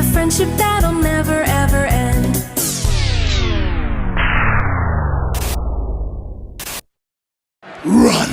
a friendship that'll never ever end. Run!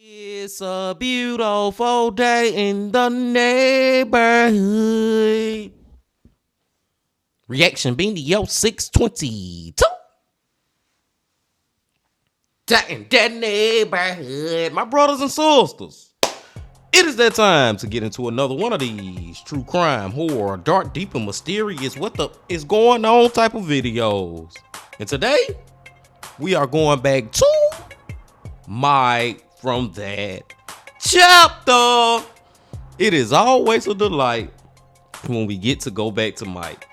It's a beautiful day in the neighborhood. Reaction Beanie Yo 622. In that neighborhood, my brothers and sisters. It is that time to get into another one of these true crime, horror, dark, deep, and mysterious what the is going on type of videos. And today, we are going back to Mike from that chapter. It is always a delight when we get to go back to Mike.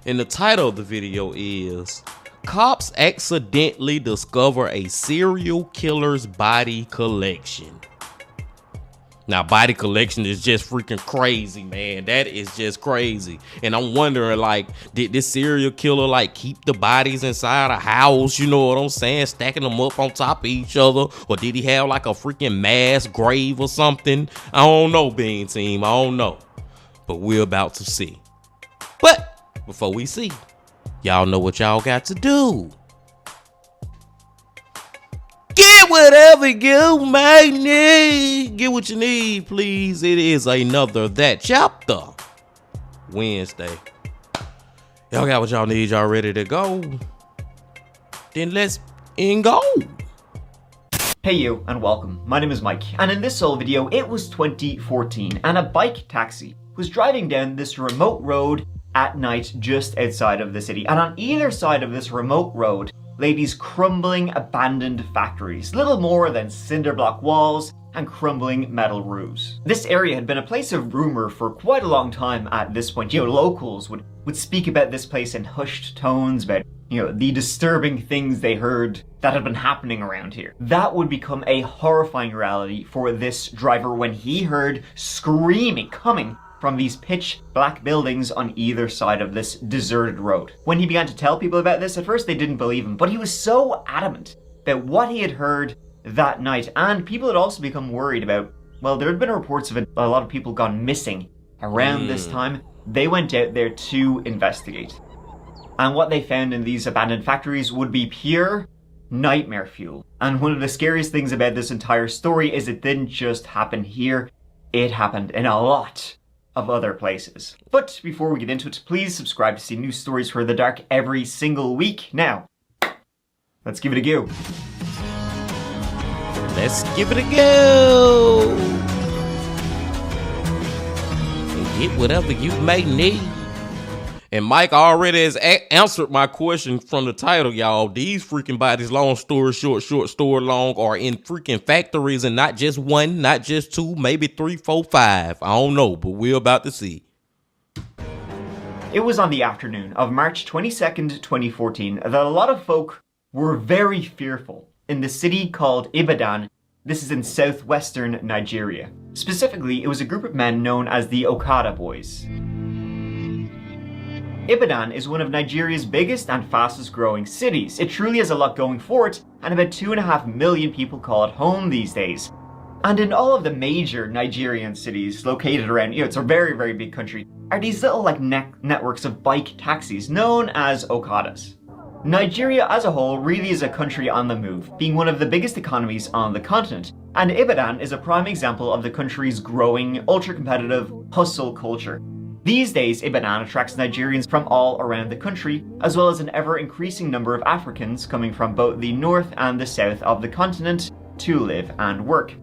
And the title of the video is Cops Accidentally Discover a Serial Killer's Body Collection. Now, body collection is just freaking crazy, man. That is just crazy. And I'm wondering, like, did this serial killer, like, keep the bodies inside a house? You know what I'm saying? Stacking them up on top of each other? Or did he have, like, a freaking mass grave or something? I don't know, Bean Team. I don't know. But we're about to see. But before we see, y'all know what y'all got to do. Get whatever you may need. Get what you need, please. It is another That Chapter Wednesday. Y'all got what y'all need. Y'all ready to go? Then let's go. Hey you, and welcome. My name is Mike, and in this old video, it was 2014, and a bike taxi was driving down this remote road at night just outside of the city. And on either side of this remote road lay these crumbling, abandoned factories, little more than cinder block walls and crumbling metal roofs. This area had been a place of rumor for quite a long time at this point. You know, locals would speak about this place in hushed tones about, you know, the disturbing things they heard that had been happening around here. That would become a horrifying reality for this driver when he heard screaming coming from these pitch black buildings on either side of this deserted road. When he began to tell people about this, at first they didn't believe him, but he was so adamant about what he had heard that night, and people had also become worried about, well, there had been reports of a lot of people gone missing around this time. They went out there to investigate. And what they found in these abandoned factories would be pure nightmare fuel. And one of the scariest things about this entire story is it didn't just happen here, it happened in a lot of other places. But before we get into it, please subscribe to see new stories for the dark every single week. Now, let's give it a go. Let's give it a go. And get whatever you may need. And Mike already has answered my question from the title, y'all. These freaking bodies, long story short, short story long, are in freaking factories, and not just one, not just two, maybe 3, 4, 5. I don't know, but we're about to see. It was on the afternoon of March 22nd, 2014, that a lot of folk were very fearful in the city called Ibadan. This is in southwestern Nigeria. Specifically, it was a group of men known as the Okada Boys. Ibadan is one of Nigeria's biggest and fastest growing cities. It truly has a lot going for it, and about 2.5 million people call it home these days. And in all of the major Nigerian cities located around, you know, it's a very, very big country, are these little like networks of bike taxis known as Okadas. Nigeria as a whole really is a country on the move, being one of the biggest economies on the continent. And Ibadan is a prime example of the country's growing, ultra-competitive hustle culture. These days, Ibadan attracts Nigerians from all around the country, as well as an ever-increasing number of Africans coming from both the north and the south of the continent to live and work.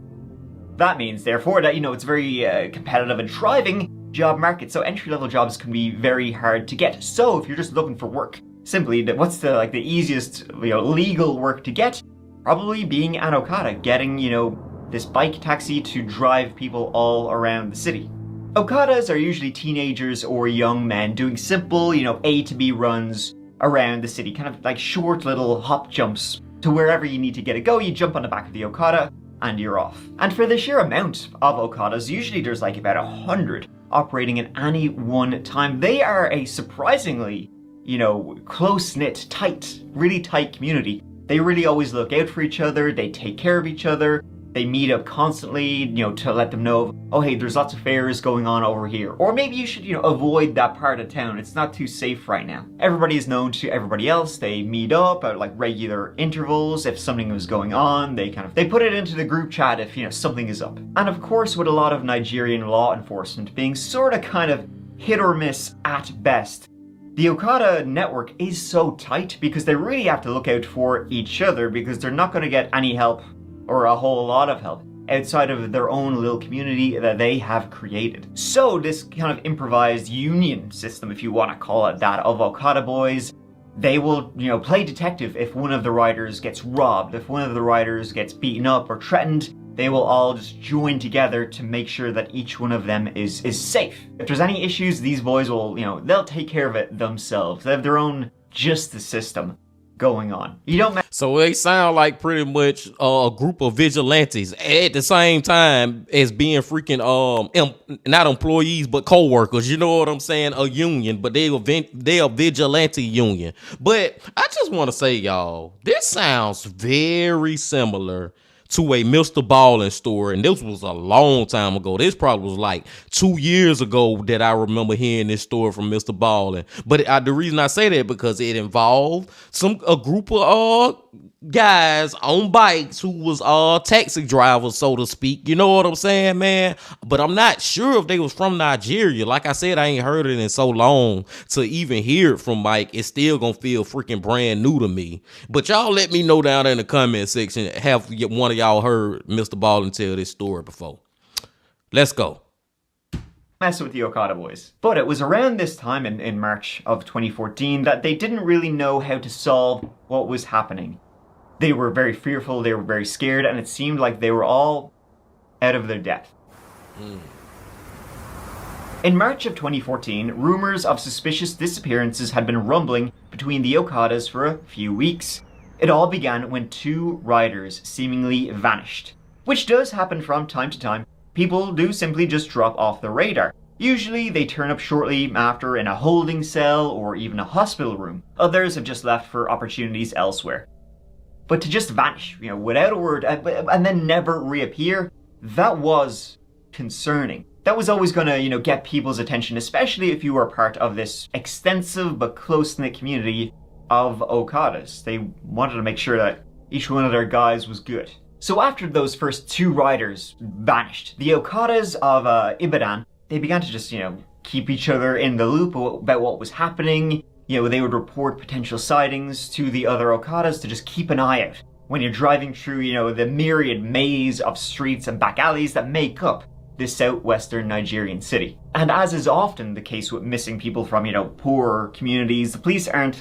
That means, therefore, that, you know, it's very competitive and thriving job market, so entry-level jobs can be very hard to get. So if you're just looking for work, simply, what's the easiest, legal work to get? Probably being an Okada, getting, this bike taxi to drive people all around the city. Okadas are usually teenagers or young men doing simple, A to B runs around the city, kind of like short little hop jumps to wherever you need to get a go. You jump on the back of the Okada and you're off. And for the sheer amount of Okadas, usually there's like about 100 operating at any one time. They are a surprisingly, close-knit, really tight community. They really always look out for each other, they take care of each other, they meet up constantly, to let them know, oh hey, there's lots of fairs going on over here. Or maybe you should, avoid that part of town, it's not too safe right now. Everybody is known to everybody else, they meet up at like regular intervals. If something is going on, they put it into the group chat if, something is up. And of course, with a lot of Nigerian law enforcement being sort of hit or miss at best, the Okada network is so tight because they really have to look out for each other, because they're not going to get any help or a whole lot of help outside of their own little community that they have created. So this kind of improvised union system, if you want to call it that, of Okada boys, they will, play detective if one of the riders gets robbed, if one of the riders gets beaten up or threatened. They will all just join together to make sure that each one of them is safe. If there's any issues, these boys will, they'll take care of it themselves. They have their own justice system going on. So they sound like pretty much a group of vigilantes at the same time as being freaking not employees but co-workers. You know what I'm saying? A union, but they're a vigilante union. But I just want to say, y'all, this sounds very similar to a Mr. Ballin story, and this was a long time ago. This probably was like 2 years ago that I remember hearing this story from Mr. Ballin. But the reason I say that because it involved a group of guys on bikes who was taxi drivers, so to speak. You know what I'm saying, man? But I'm not sure if they was from Nigeria. Like I said, I ain't heard it in so long to even hear it from Mike. It's still gonna feel freaking brand new to me. But y'all let me know down there in the comment section, have one of y'all heard Mr. Ballin tell this story before? Let's go. Mess with the Okada boys. But it was around this time in March of 2014 that they didn't really know how to solve what was happening. They were very fearful, they were very scared, and it seemed like they were all out of their depth. In March of 2014, rumors of suspicious disappearances had been rumbling between the Okadas for a few weeks. It all began when 2 riders seemingly vanished, which does happen from time to time. People do simply just drop off the radar. Usually they turn up shortly after in a holding cell or even a hospital room. Others have just left for opportunities elsewhere. But to just vanish, without a word, and then never reappear, that was concerning. That was always going to, get people's attention, especially if you were part of this extensive but close-knit community of Okadas. They wanted to make sure that each one of their guys was good. So after those first 2 riders vanished, the Okadas of Ibadan, they began to just, keep each other in the loop about what was happening. They would report potential sightings to the other Okadas to just keep an eye out when you're driving through, the myriad maze of streets and back alleys that make up this southwestern Nigerian city. And as is often the case with missing people from, poorer communities, the police aren't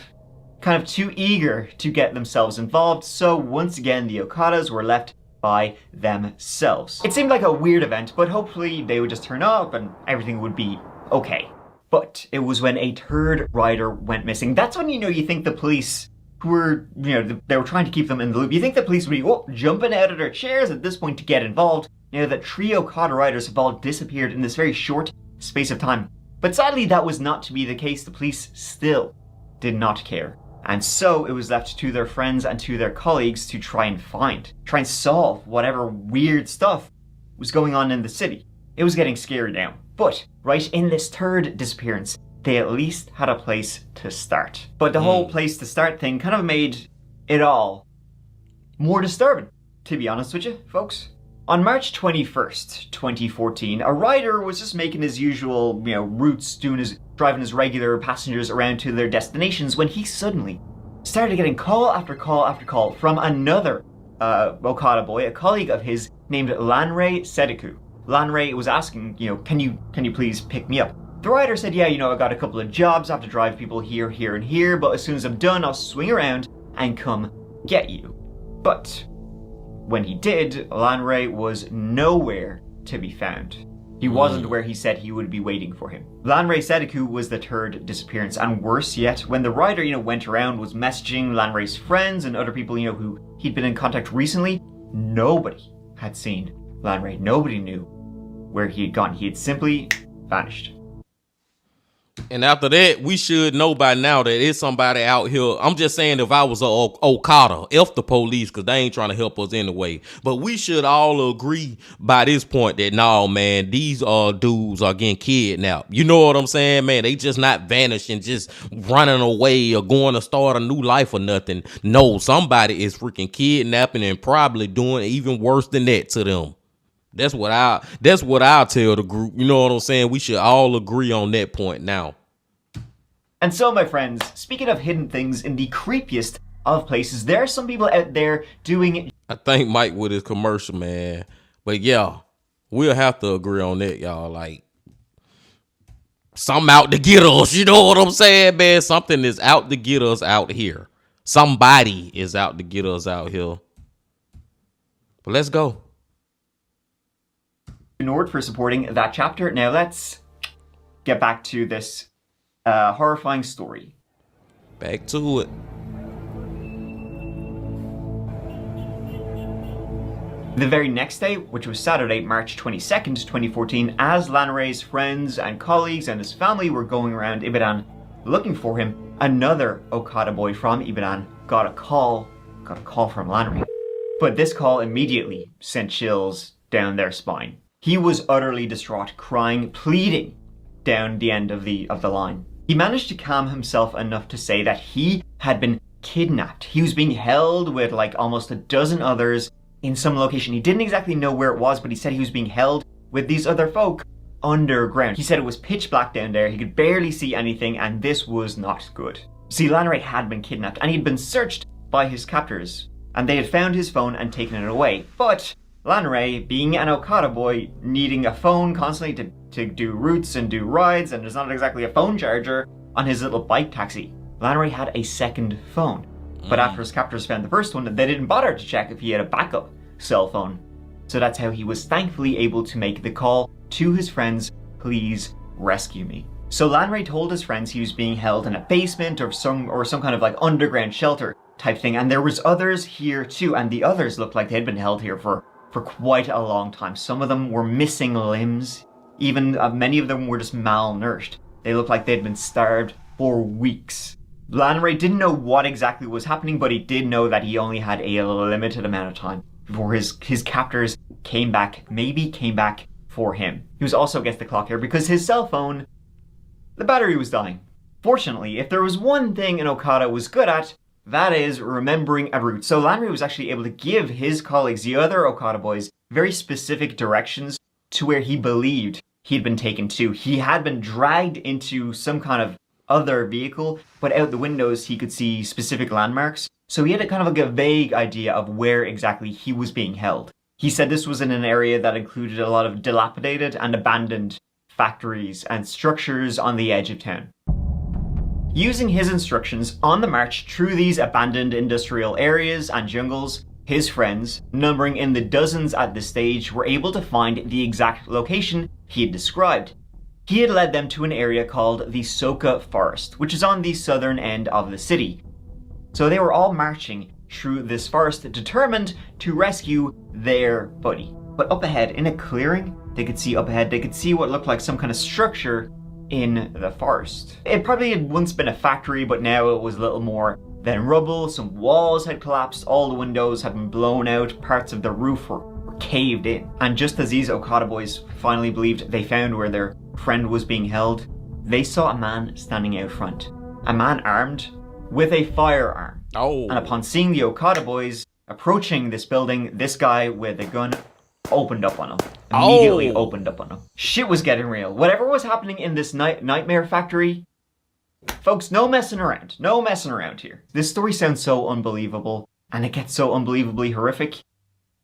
kind of too eager to get themselves involved, so once again the Okadas were left by themselves. It seemed like a weird event, but hopefully they would just turn up and everything would be okay. But it was when a 3rd rider went missing. That's when, you think the police, who were, they were trying to keep them in the loop, you think the police would be jumping out of their chairs at this point to get involved. That 3 Okada riders have all disappeared in this very short space of time. But sadly, that was not to be the case. The police still did not care. And so it was left to their friends and to their colleagues to try and solve whatever weird stuff was going on in the city. It was getting scary now. But right in this 3rd disappearance, they at least had a place to start. But the whole place to start thing kind of made it all more disturbing, to be honest with you, folks. On March 21st, 2014, a rider was just making his usual, routes, driving his regular passengers around to their destinations when he suddenly started getting call after call after call from another Okada boy, a colleague of his named Lanre Sediku. Lanre was asking, can you please pick me up? The rider said, yeah, I got a couple of jobs, I have to drive people here, here, and here, but as soon as I'm done, I'll swing around and come get you. But when he did, Lanray was nowhere to be found. He wasn't where he said he would be waiting for him. Lanray Sedeku was the third disappearance, and worse yet, when the writer, went around, was messaging Lanray's friends and other people, who he'd been in contact recently, nobody had seen Lanray. Nobody knew where he had gone. He had simply vanished. And after that, we should know by now that it's somebody out here. I'm just saying, if I was a Okada, F the police, because they ain't trying to help us anyway. But we should all agree by this point that, no, man, these dudes are getting kidnapped. You know what I'm saying, man? They just not vanishing, just running away or going to start a new life or nothing. No, somebody is freaking kidnapping and probably doing even worse than that to them. That's what I'll tell the group. You know what I'm saying? We should all agree on that point now. And so, my friends, speaking of hidden things in the creepiest of places, there are some people out there doing... I think Mike with his commercial, man. But yeah, we'll have to agree on that, y'all. Like, something out to get us. You know what I'm saying, man? Something is out to get us out here. Somebody is out to get us out here. But let's go. Nord for supporting that chapter. Now let's get back to this horrifying story. Back to it. The very next day, which was Saturday, March 22nd, 2014, as Lanray's friends and colleagues and his family were going around Ibadan looking for him, another Okada boy from Ibadan got a call from Lanray. But this call immediately sent chills down their spine. He was utterly distraught, crying, pleading down the end of the line. He managed to calm himself enough to say that he had been kidnapped. He was being held with like almost a dozen others in some location. He didn't exactly know where it was, but he said he was being held with these other folk underground. He said it was pitch black down there. He could barely see anything, and this was not good. See, Lanray had been kidnapped, and he'd been searched by his captors, and they had found his phone and taken it away. But Lanray, being an Okada boy, needing a phone constantly to do routes and do rides, and there's not exactly a phone charger on his little bike taxi, Lanray had a second phone. But after his captors found the first one, they didn't bother to check if he had a backup cell phone. So that's how he was thankfully able to make the call to his friends, please rescue me. So Lanray told his friends he was being held in a basement or some kind of like underground shelter type thing, and there was others here too, and the others looked like they had been held here for quite a long time. Some of them were missing limbs. Even many of them were just malnourished. They looked like they'd been starved for weeks. Lanray didn't know what exactly was happening, but he did know that he only had a limited amount of time before his captors came back for him. He was also against the clock here because his cell phone, the battery was dying. Fortunately, if there was one thing an Okada was good at, that is remembering a route. So Lanray was actually able to give his colleagues, the other Okada boys, very specific directions to where he believed he'd been taken to. He had been dragged into some kind of other vehicle, but out the windows he could see specific landmarks. So he had a kind of like a vague idea of where exactly he was being held. He said this was in an area that included a lot of dilapidated and abandoned factories and structures on the edge of town. Using his instructions on the march through these abandoned industrial areas and jungles, his friends, numbering in the dozens at this stage, were able to find the exact location he had described. He had led them to an area called the Soka Forest, which is on the southern end of the city. So they were all marching through this forest, determined to rescue their buddy. But up ahead, in a clearing, they could see what looked like some kind of structure in the forest. It probably had once been a factory, but now it was little more than rubble. Some walls had collapsed, all the windows had been blown out, parts of the roof were caved in. And just as these Okada boys finally believed they found where their friend was being held, they saw a man standing out front. A man armed with a firearm. Oh. And upon seeing the Okada boys approaching this building, this guy with a gun opened up on him. Immediately opened up on him. Shit was getting real. Whatever was happening in this nightmare factory, folks, no messing around. No messing around here. This story sounds so unbelievable, and it gets so unbelievably horrific.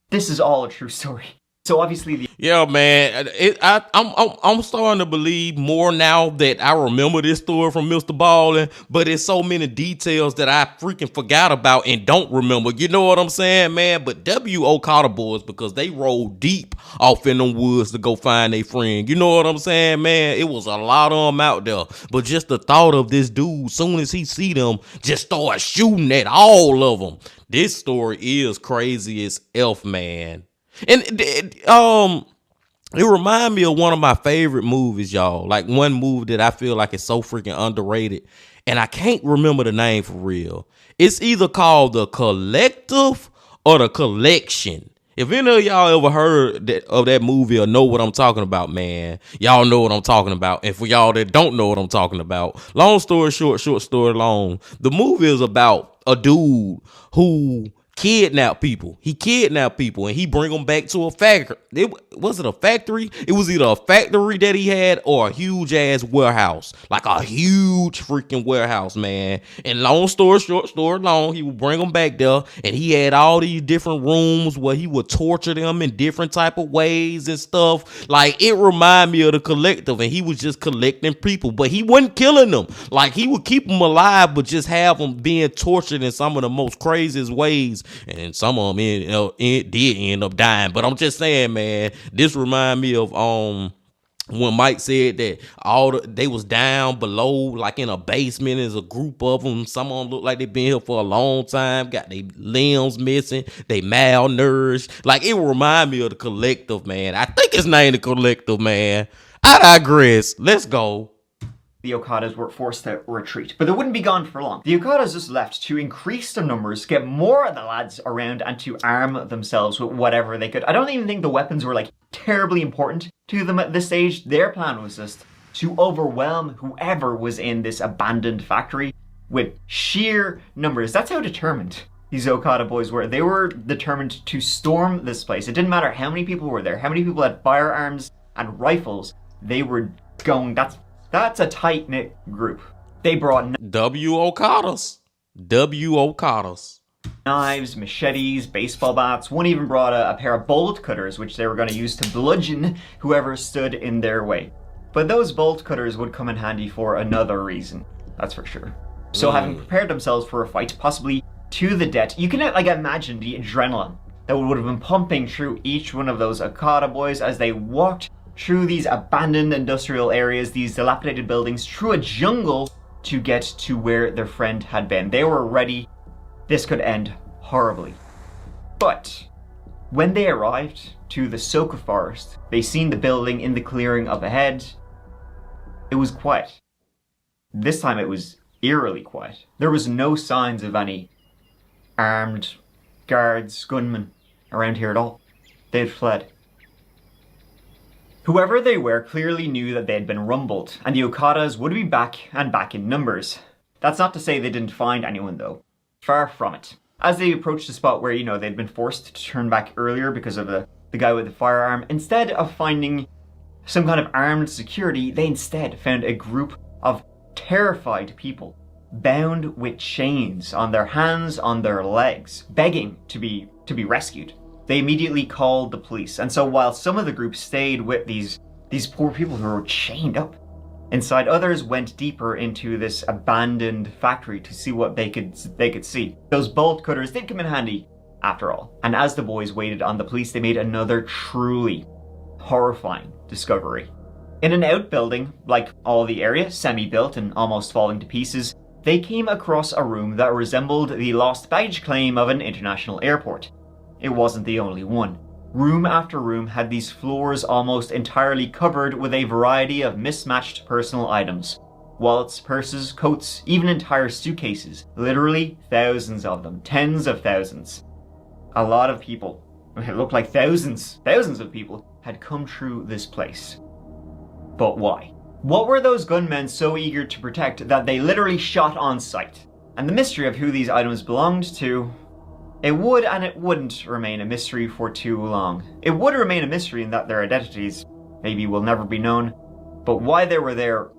This is all a true story. So obviously the Yeah, man. I'm starting to believe more now that I remember this story from Mr. Ballin, but it's so many details that I freaking forgot about and don't remember. You know what I'm saying, man? But W. Okada boys, because they rolled deep off in them woods to go find their friend. You know what I'm saying, man? It was a lot of them out there. But just the thought of this dude, soon as he see them, just start shooting at all of them. This story is crazy as F, man. And it reminds me of one of my favorite movies, y'all. Like one movie that I feel like is so freaking underrated, and I can't remember the name for real. It's either called The Collective or The Collection. If any of y'all ever heard of that movie or know what I'm talking about, man, y'all know what I'm talking about. And for y'all that don't know what I'm talking about, long story short, short story long, the movie is about a dude who kidnap people. He kidnapped people and he bring them back to a factory. Was it a factory? It was either a factory that he had or a huge ass warehouse, like a huge freaking warehouse, man. And long story short, story long, he would bring them back there, and he had all these different rooms where he would torture them in different type of ways and stuff. Like it reminded me of The Collective, and he was just collecting people, but he wasn't killing them. Like he would keep them alive, but just have them being tortured in some of the most craziest ways. And some of them did end up dying. But I'm just saying, man, this remind me of when Mike said that they was down below, like in a basement, as a group of them. Some of them look like they been here for a long time, got their limbs missing, they malnourished. Like it remind me of The Collective, man. I think it's named The Collective, man. I digress. Let's go. The Okadas were forced to retreat, but they wouldn't be gone for long. The Okadas just left to increase their numbers, get more of the lads around, and to arm themselves with whatever they could. I don't even think the weapons were like terribly important to them at this stage. Their plan was just to overwhelm whoever was in this abandoned factory with sheer numbers. That's how determined these Okada boys were. They were determined to storm this place. It didn't matter how many people were there, how many people had firearms and rifles. They were going, that's a tight-knit group. They brought W. Okadas. knives, machetes, baseball bats. One even brought a pair of bolt cutters, which they were going to use to bludgeon whoever stood in their way. But those bolt cutters would come in handy for another reason, that's for sure. So having prepared themselves for a fight, possibly to the death, you can like imagine the adrenaline that would have been pumping through each one of those Okada boys as they walked through these abandoned industrial areas, these dilapidated buildings, through a jungle to get to where their friend had been. They were ready. This could end horribly. But when they arrived to the Soka forest, they seen the building in the clearing up ahead. It was quiet. This time it was eerily quiet. There was no signs of any armed guards, gunmen around here at all. They had fled. Whoever they were clearly knew that they had been rumbled, and the Okadas would be back and back in numbers. That's not to say they didn't find anyone though. Far from it. As they approached the spot where, they'd been forced to turn back earlier because of the guy with the firearm, instead of finding some kind of armed security, they instead found a group of terrified people, bound with chains on their hands, on their legs, begging to be rescued. They immediately called the police, and so while some of the group stayed with these poor people who were chained up inside, others went deeper into this abandoned factory to see what they could see. Those bolt cutters did come in handy after all, and as the boys waited on the police, they made another truly horrifying discovery. In an outbuilding, like all the area, semi-built and almost falling to pieces, they came across a room that resembled the lost baggage claim of an international airport. It wasn't the only one. Room after room had these floors almost entirely covered with a variety of mismatched personal items. Wallets, purses, coats, even entire suitcases. Literally thousands of them. Tens of thousands. A lot of people, it looked like thousands of people had come through this place. But why? What were those gunmen so eager to protect that they literally shot on sight? And the mystery of who these items belonged to, it would and it wouldn't remain a mystery for too long. It would remain a mystery in that their identities maybe will never be known, but why they were there,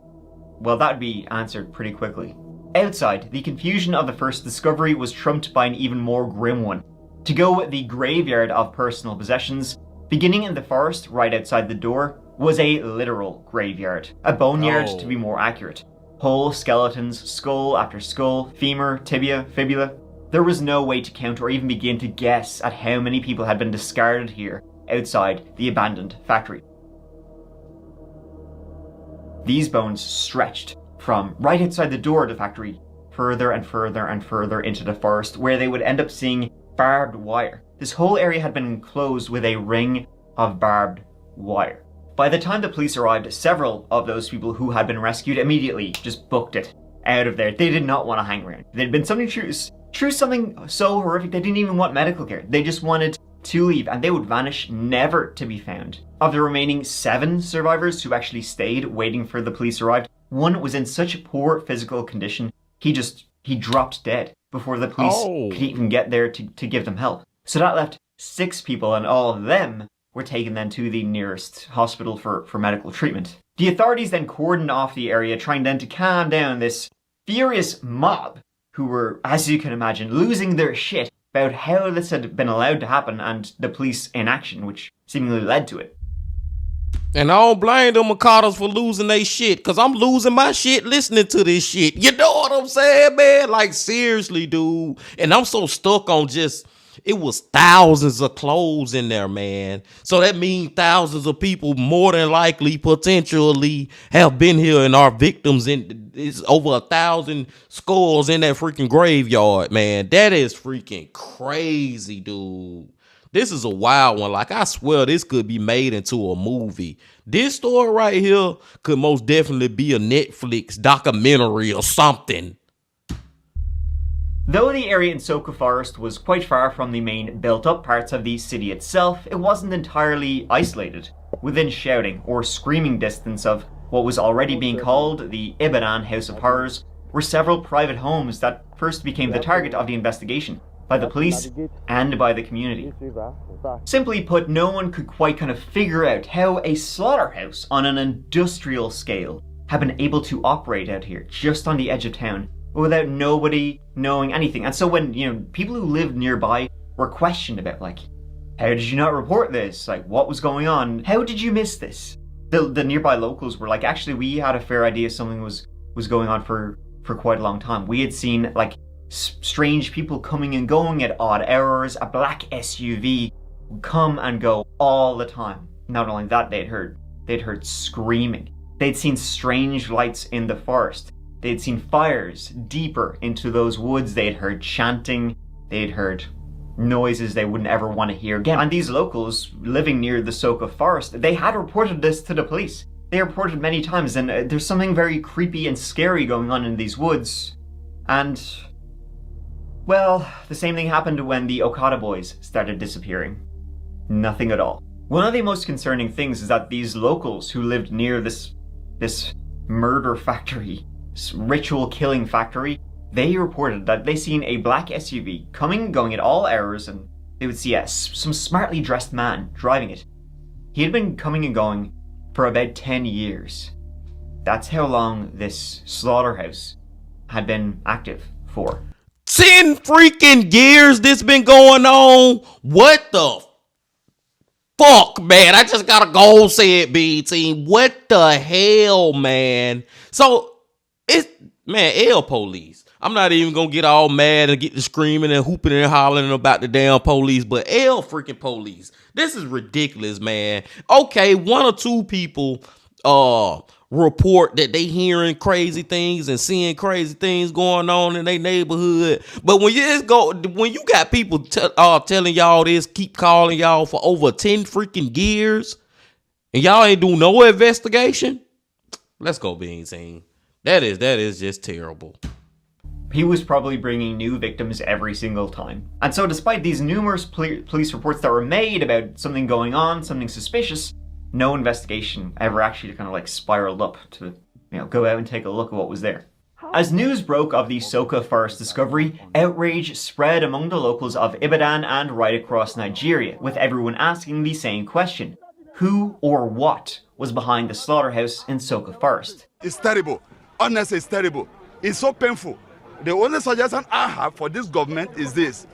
well, that would be answered pretty quickly. Outside, the confusion of the first discovery was trumped by an even more grim one. To go with the graveyard of personal possessions, Beginning in the forest right outside the door was a literal graveyard, a boneyard to be more accurate. Whole skeletons, skull after skull, femur, tibia, fibula. There was no way to count or even begin to guess at how many people had been discarded here outside the abandoned factory. These bones stretched from right outside the door of the factory further and further and further into the forest, where they would end up seeing barbed wire. This whole area had been enclosed with a ring of barbed wire. By the time the police arrived, several of those people who had been rescued immediately just booked it out of there. They did not want to hang around. There'd been something something so horrific, they didn't even want medical care. They just wanted to leave, and they would vanish, never to be found. Of the remaining 7 survivors who actually stayed waiting for the police arrived, one was in such poor physical condition, he dropped dead before the police could even get there to give them help. So that left 6 people, and all of them were taken then to the nearest hospital for medical treatment. The authorities then cordoned off the area, trying then to calm down this furious mob who were, as you can imagine, losing their shit about how this had been allowed to happen and the police inaction, which seemingly led to it. And I don't blame them Makadas for losing their shit, because I'm losing my shit listening to this shit. You know what I'm saying, man? Like, seriously, dude. And I'm so stuck on just, it was thousands of clothes in there, man. So that means thousands of people more than likely, potentially, have been here and are victims. And it's over 1,000 skulls in that freaking graveyard, man. That is freaking crazy, dude. This is a wild one. Like, I swear this could be made into a movie. This story right here could most definitely be a Netflix documentary or something. Though the area in Soka Forest was quite far from the main built-up parts of the city itself, it wasn't entirely isolated. Within shouting or screaming distance of what was already being called the Ibadan House of Horrors were several private homes that first became the target of the investigation by the police and by the community. Simply put, no one could quite kind of figure out how a slaughterhouse on an industrial scale had been able to operate out here, just on the edge of town, without nobody knowing anything. And so when, people who lived nearby were questioned about, like, how did you not report this? Like, what was going on? How did you miss this? The nearby locals were like, actually, we had a fair idea something was going on for quite a long time. We had seen, like, strange people coming and going at odd hours. A black SUV would come and go all the time. Not only that, they'd heard screaming. They'd seen strange lights in the forest. They'd seen fires deeper into those woods. They'd heard chanting. They'd heard noises they wouldn't ever want to hear again. And these locals living near the Soka forest, they had reported this to the police. They reported many times, and there's something very creepy and scary going on in these woods. And, well, the same thing happened when the Okada boys started disappearing. Nothing at all. One of the most concerning things is that these locals who lived near this murder factory, this ritual killing factory, they reported that they seen a black SUV coming and going at all hours, and they would see some smartly dressed man driving it. He had been coming and going for about 10 years. That's how long this slaughterhouse had been active for. 10 freaking years this been going on? What the fuck, man? I just gotta go say it, B-Team. What the hell, man? So, L police. I'm not even gonna get all mad and get to screaming and hooping and hollering about the damn police, but L freaking police. This is ridiculous, man. Okay, 1 or 2 people report that they hearing crazy things and seeing crazy things going on in their neighborhood. But when you got people telling y'all this, keep calling y'all for over 10 freaking years, and y'all ain't do no investigation, let's go, Bean Team. That is just terrible. He was probably bringing new victims every single time. And so despite these numerous police reports that were made about something going on, something suspicious, no investigation ever actually kind of like spiraled up to, go out and take a look at what was there. As news broke of the Soka forest discovery, outrage spread among the locals of Ibadan and right across Nigeria, with everyone asking the same question: who or what was behind the slaughterhouse in Soka forest? It's terrible. Honestly, it's terrible. It's so painful. The only suggestion I have for this government is this: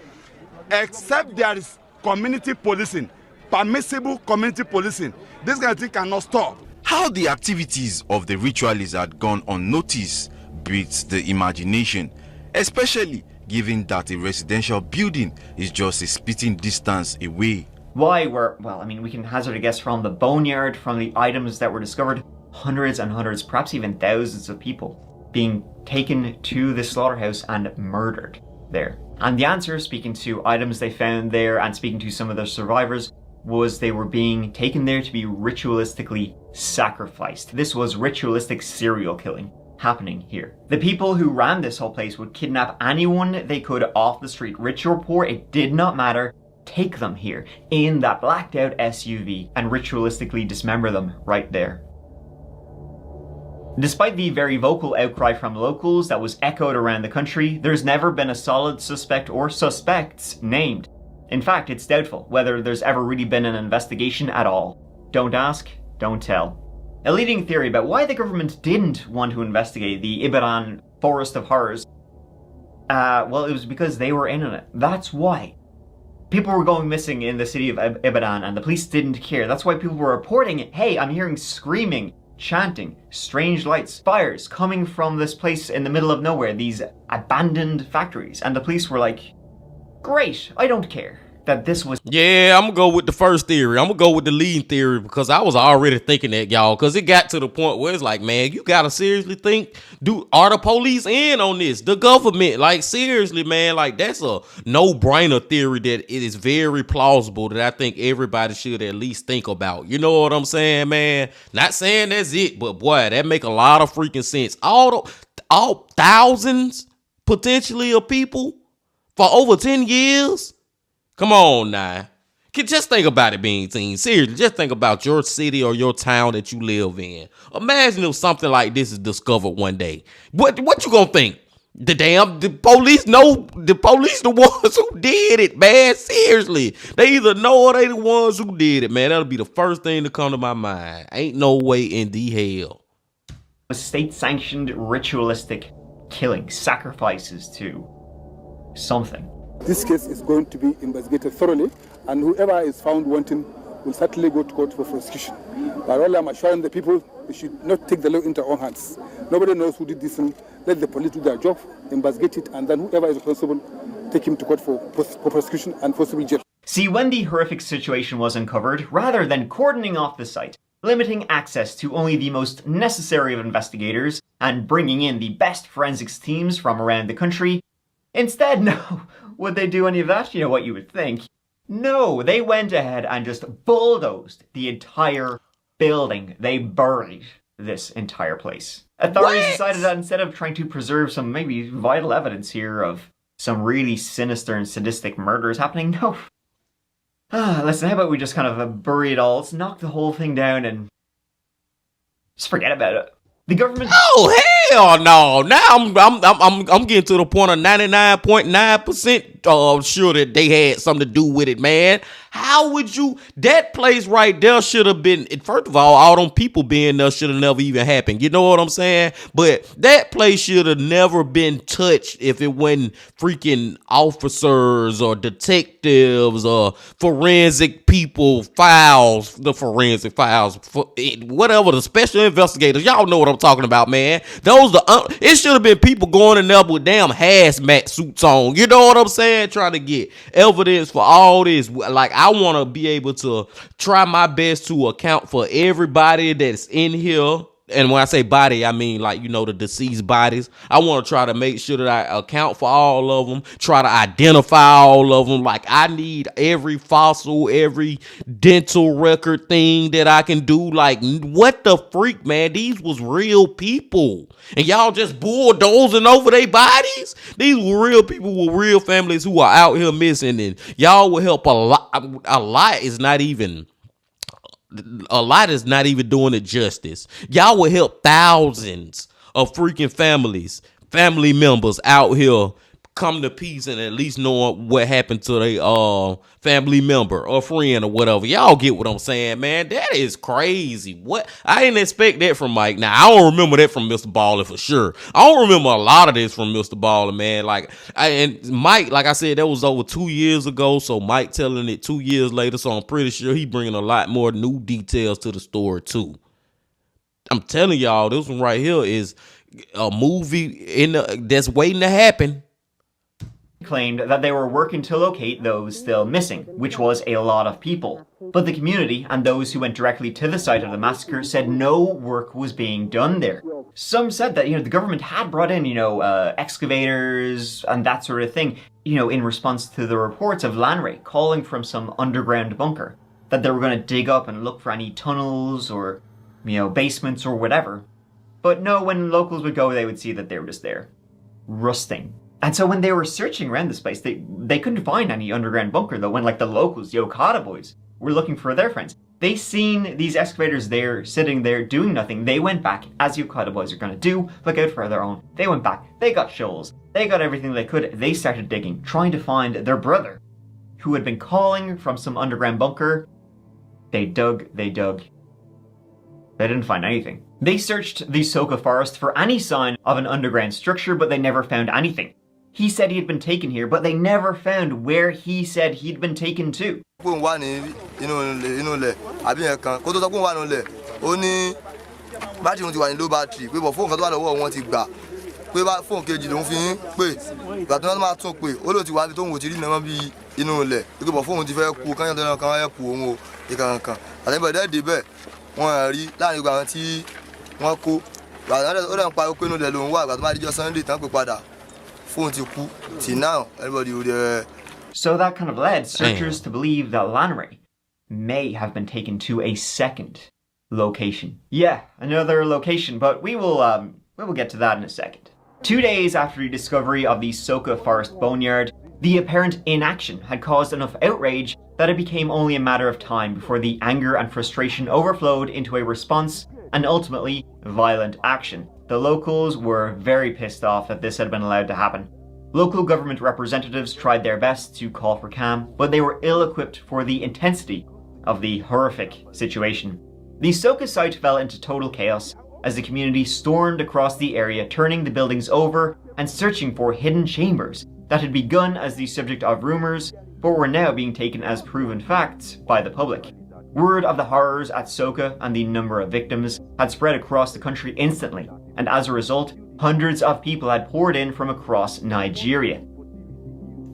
except there is community policing, permissible community policing. This kind of thing cannot stop. How the activities of the ritualists had gone unnoticed beats the imagination, especially given that a residential building is just a spitting distance away. Why were, well, I mean, we can hazard a guess from the boneyard, from the items that were discovered, hundreds and hundreds, perhaps even thousands of people being taken to the slaughterhouse and murdered there. And the answer, speaking to items they found there and speaking to some of the survivors, was they were being taken there to be ritualistically sacrificed. This was ritualistic serial killing happening here. The people who ran this whole place would kidnap anyone they could off the street, rich or poor, it did not matter. Take them here in that blacked out SUV and ritualistically dismember them right there. Despite the very vocal outcry from locals that was echoed around the country, there's never been a solid suspect or suspects named. In fact, it's doubtful whether there's ever really been an investigation at all. Don't ask, don't tell. A leading theory about why the government didn't want to investigate the Ibadan Forest of Horrors, well, it was because they were in on it. That's why. People were going missing in the city of Ibadan and the police didn't care. That's why people were reporting it. Hey, I'm hearing screaming, chanting, strange lights, fires coming from this place in the middle of nowhere, these abandoned factories. And the police were like, great, I don't care that this was... Yeah, I'm gonna go with the first theory. I'm gonna go with the leading theory because I was already thinking that, y'all, because it got to the point where it's like, man, you gotta seriously think, are the police in on this? The government, like, seriously, man, like, that's a no-brainer theory that it is very plausible that I think everybody should at least think about. You know what I'm saying, man? Not saying that's it, but boy, that make a lot of freaking sense. All thousands, potentially, of people for over 10 years? Come on now. Just think about it, Bean Team. Seriously, just think about your city or your town that you live in. Imagine if something like this is discovered one day. What you gonna think? The police know, the police the ones who did it, man. Seriously. They either know or they the ones who did it, man. That'll be the first thing to come to my mind. Ain't no way in the hell. State-sanctioned ritualistic killing, sacrifices to something. This case is going to be investigated thoroughly, and whoever is found wanting will certainly go to court for prosecution. But all I'm assuring the people, they should not take the law into their own hands. Nobody knows who did this, and let the police do their job, investigate it, and then whoever is responsible, take him to court for prosecution and possible jail. See, when the horrific situation was uncovered, rather than cordoning off the site, limiting access to only the most necessary of investigators, and bringing in the best forensics teams from around the country, instead, no. Would they do any of that? You know what you would think. No, they went ahead and just bulldozed the entire building. They buried this entire place. Authorities decided that instead of trying to preserve some maybe vital evidence here of some really sinister and sadistic murders happening, no. Listen, how about we just kind of bury it all? Let's knock the whole thing down and just forget about it. The government... Oh, hell no. Now I'm getting to the point of 99.9% sure that they had something to do with it, man. How would you... That place right there should have been... First of all them people being there should have never even happened. You know what I'm saying? But that place should have never been touched if it wasn't freaking officers or detectives or forensic people, files, the forensic files, whatever, the special investigators. Y'all know what I'm talking about, man. It should have been people going in there with damn hazmat suits on. You know what I'm saying? Trying to get evidence for all this. Like, I want to be able to try my best to account for everybody that's in here. And when I say body, I mean, like, you know, the deceased bodies. I want to try to make sure that I account for all of them, try to identify all of them. Like, I need every fossil, every dental record thing that I can do. Like, what the freak, man? These was real people. And y'all just bulldozing over their bodies? These were real people with real families who are out here missing. And y'all will help a lot. A lot is not even doing it justice. Y'all will help thousands of freaking family members out here come to peace and at least know what happened to their family member or friend or whatever. Y'all get what I'm saying, man? That is crazy. What? I didn't expect that from Mike. Now, I don't remember that from Mr. Baller for sure. I don't remember a lot of this from Mr. Baller, man. Like, and Mike, like I said, that was over 2 years ago. So Mike telling it 2 years later. So I'm pretty sure he bringing a lot more new details to the story too. I'm telling y'all, this one right here is a movie that's waiting to happen. Claimed that they were working to locate those still missing, which was a lot of people. But the community and those who went directly to the site of the massacre said no work was being done there. Some said that, the government had brought in, excavators and that sort of thing, in response to the reports of Lanray calling from some underground bunker, that they were going to dig up and look for any tunnels or, basements or whatever. But no, when locals would go, they would see that they were just there, rusting. And so when they were searching around this place, they couldn't find any underground bunker, though, when the locals, the Okada boys, were looking for their friends. They seen these excavators there, sitting there, doing nothing. They went back, as the Okada boys are going to do, look out for their own. They went back, they got shovels, they got everything they could. They started digging, trying to find their brother, who had been calling from some underground bunker. They dug. They didn't find anything. They searched the Soka forest for any sign of an underground structure, but they never found anything. He said he had been taken here, but they never found where he said he'd been taken to. So that kind of led searchers to believe that Lanray may have been taken to a second location. Yeah, another location, but we will get to that in a second. 2 days after the discovery of the Soka Forest Boneyard, the apparent inaction had caused enough outrage that it became only a matter of time before the anger and frustration overflowed into a response and ultimately violent action. The locals were very pissed off that this had been allowed to happen. Local government representatives tried their best to call for calm, but they were ill-equipped for the intensity of the horrific situation. The Soka site fell into total chaos as the community stormed across the area, turning the buildings over and searching for hidden chambers that had begun as the subject of rumors, but were now being taken as proven facts by the public. Word of the horrors at Soka and the number of victims had spread across the country instantly, and as a result, hundreds of people had poured in from across Nigeria.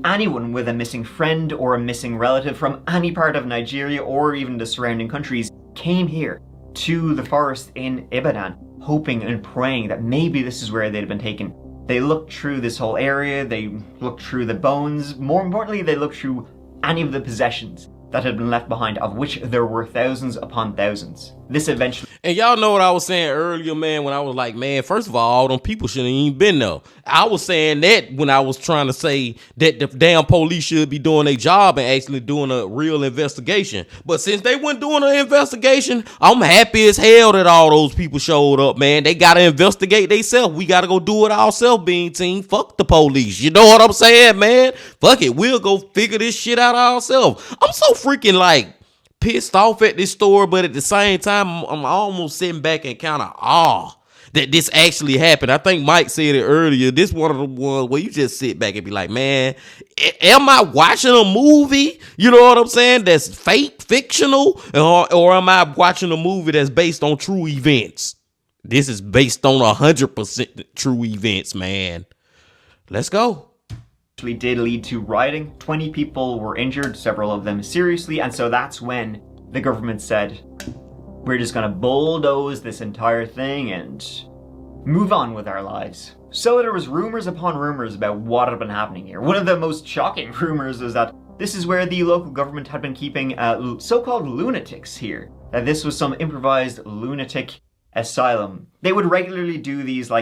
Anyone with a missing friend or a missing relative from any part of Nigeria or even the surrounding countries came here to the forest in Ibadan, hoping and praying that maybe this is where they'd been taken. They looked through this whole area, they looked through the bones, more importantly, they looked through any of the possessions that had been left behind, of which there were thousands upon thousands. This eventually... And y'all know what I was saying earlier, man, when I was like, man, first of all them people shouldn't even been there. I was saying that when I was trying to say that the damn police should be doing their job and actually doing a real investigation. But since they weren't doing an investigation, I'm happy as hell that all those people showed up, man. They got to investigate themselves. We got to go do it ourselves, Bean Team. Fuck the police. You know what I'm saying, man? Fuck it. We'll go figure this shit out ourselves. I'm so freaking pissed off at this story, but at the same time, I'm almost sitting back and kind of awe that this actually happened. I think Mike said it earlier. This one of the ones where you just sit back and be like, man, am I watching a movie? You know what I'm saying? That's fake, fictional, or am I watching a movie that's based on true events? This is based on 100% true events, man. Let's go. Did lead to rioting. 20 people were injured, several of them seriously, and so that's when the government said, we're just gonna bulldoze this entire thing and move on with our lives. So there was rumors upon rumors about what had been happening here. One of the most shocking rumors is that this is where the local government had been keeping so-called lunatics here. That this was some improvised lunatic asylum. They would regularly do these